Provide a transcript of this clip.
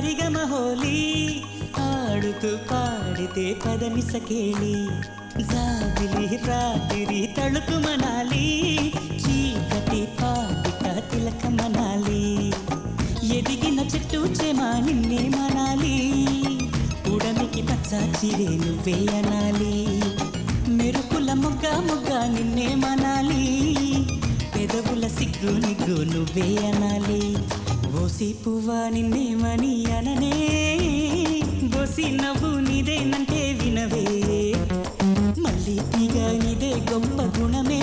సరిగమ హోలీ ఆడుతూ పాడితే పదని సకేళి జాబిలి రాత్రి తళుకు మనాలి చీకటి పాటిక తిలక మనాలి ఎదిగిన చెట్టు చేమా నిన్నే మనాలి ఉడమికి పచ్చాచిరే నువ్వే అనాలి మెరుపుల మొగ్గ మొగ్గ నిన్నే మనాలి పెదవుల సిగ్గు నిగ్గు నువ్వే అనాలి బోసి పువ్వా నిన్నేమని అననే బోసి నవ్వు నీదేనంటే వినవే మళ్ళీ తీగ నీదే గొప్ప గుణమే